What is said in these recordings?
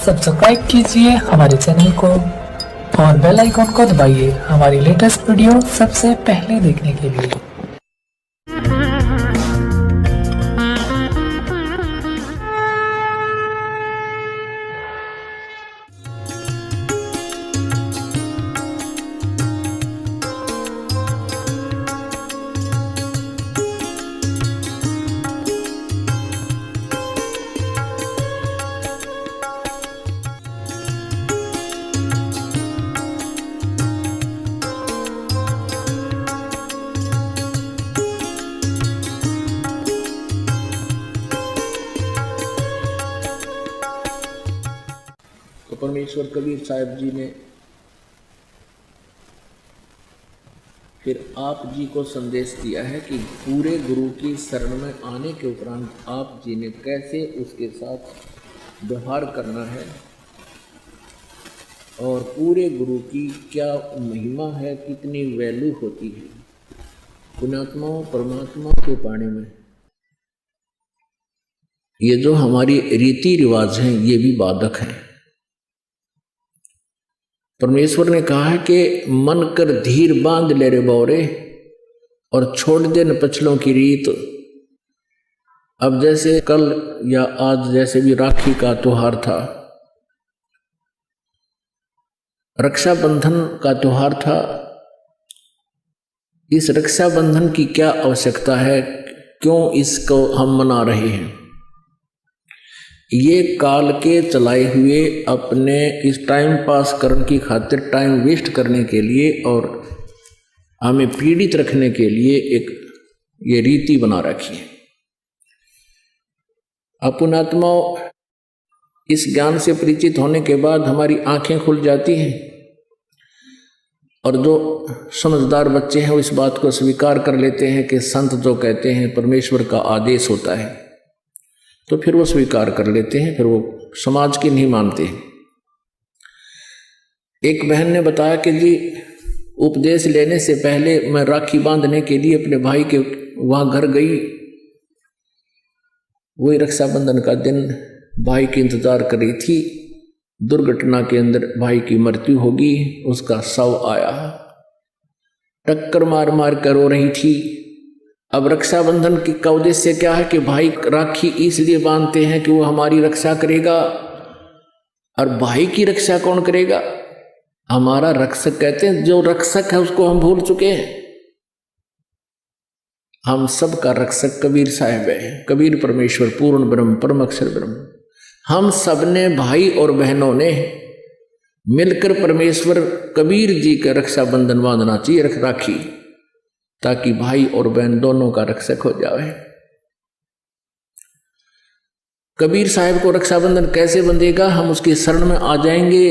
Subscribe कीजिए हमारे channel को और बेल आइकॉन को दबाइए हमारी लेटेस्ट वीडियो सबसे पहले देखने के लिए। तो परमेश्वर कबीर साहब जी ने फिर आप जी को संदेश दिया है कि पूरे गुरु की शरण में आने के उपरांत आप जी ने कैसे उसके साथ व्यवहार करना है और पूरे गुरु की क्या महिमा है, कितनी वैल्यू होती है पुण्यात्माओं परमात्मा को पाने में। ये जो हमारी रीति रिवाज हैं ये भी बाधक हैं। परमेश्वर ने कहा है कि मन कर धीर बांध ले रे बौरे और छोड़ दे न पछलों की रीत। अब जैसे कल या आज जैसे भी राखी का त्योहार था, रक्षाबंधन का त्योहार था, इस रक्षाबंधन की क्या आवश्यकता है, क्यों इसको हम मना रहे हैं? ये काल के चलाए हुए अपने इस टाइम पास करने की खातिर, टाइम वेस्ट करने के लिए और हमें पीड़ित रखने के लिए एक ये रीति बना रखी है। पुण्यात्माओं इस ज्ञान से परिचित होने के बाद हमारी आंखें खुल जाती हैं और जो समझदार बच्चे हैं वो इस बात को स्वीकार कर लेते हैं कि संत जो कहते हैं परमेश्वर का आदेश होता है, तो फिर वो स्वीकार कर लेते हैं, फिर वो समाज की नहीं मानते। एक बहन ने बताया कि जी उपदेश लेने से पहले मैं राखी बांधने के लिए अपने भाई के वहाँ घर गई। वही रक्षाबंधन का दिन भाई की इंतजार कर रही थी। दुर्घटना के अंदर भाई की मृत्यु होगी, उसका शव आया, टक्कर मार मार कर रो रही थी। अब रक्षाबंधन का उद्देश्य क्या है कि भाई राखी इसलिए बांधते हैं कि वो हमारी रक्षा करेगा। और भाई की रक्षा कौन करेगा? हमारा रक्षक। कहते हैं जो रक्षक है उसको हम भूल चुके हैं। हम सब का रक्षक कबीर साहब है। कबीर परमेश्वर पूर्ण ब्रह्म परम अक्षर ब्रह्म। हम सब ने भाई और बहनों ने मिलकर परमेश्वर कबीर जी का रक्षाबंधन बांधना चाहिए, राखी, ताकि भाई और बहन दोनों का रक्षक हो जाए। कबीर साहब को रक्षाबंधन कैसे बंधेगा? हम उसकी शरण में आ जाएंगे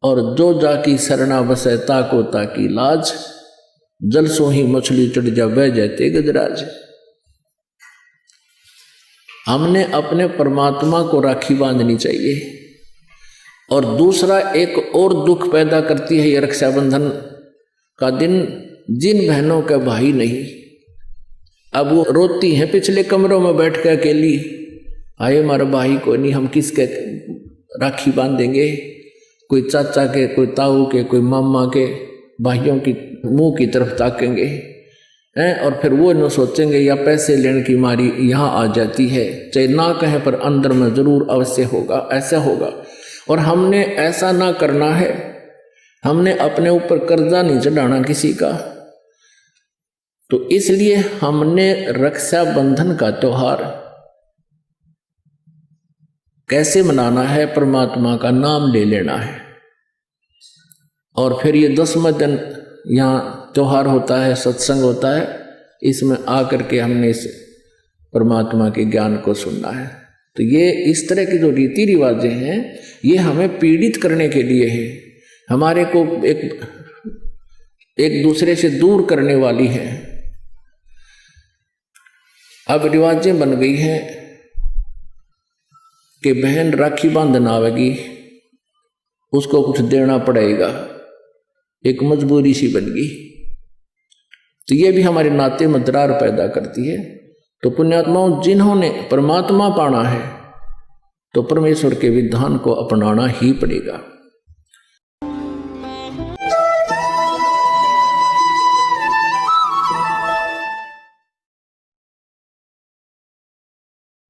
और जो जाकी शरणा बसे ताको ताकी लाज, जल सो ही मछली चढ़ जा बह जाते गजराज। हमने अपने परमात्मा को राखी बांधनी चाहिए। और दूसरा एक और दुख पैदा करती है ये रक्षाबंधन का दिन, जिन बहनों का भाई नहीं, अब वो रोती हैं पिछले कमरों में बैठ कर अकेली, आए हमारा भाई को नहीं, हम किसके राखी बांधेंगे? कोई चाचा के, कोई ताऊ के, कोई मामा के भाइयों की मुंह की तरफ ताकेंगे हैं। और फिर वो न सोचेंगे या पैसे लेने की मारी यहाँ आ जाती है, चाहे ना कहें पर अंदर में जरूर अवश्य होगा, ऐसा होगा। और हमने ऐसा ना करना है। हमने अपने ऊपर कर्जा नहीं चढ़ाना किसी का। तो इसलिए हमने रक्षाबंधन का त्योहार कैसे मनाना है? परमात्मा का नाम ले लेना है। और फिर ये 10वां दिन यहाँ त्योहार होता है, सत्संग होता है, इसमें आकर के हमने इस परमात्मा के ज्ञान को सुनना है। तो ये इस तरह की जो रीति रिवाजें हैं ये हमें पीड़ित करने के लिए है, हमारे को एक दूसरे से दूर करने वाली है। अब रिवाजें बन गई हैं कि बहन राखी बांधना आवेगी, उसको कुछ देना पड़ेगा, एक मजबूरी सी बन गई। तो ये भी हमारे नाते में दरार पैदा करती है। तो पुण्यात्माओं जिन्होंने परमात्मा पाना है तो परमेश्वर के विधान को अपनाना ही पड़ेगा।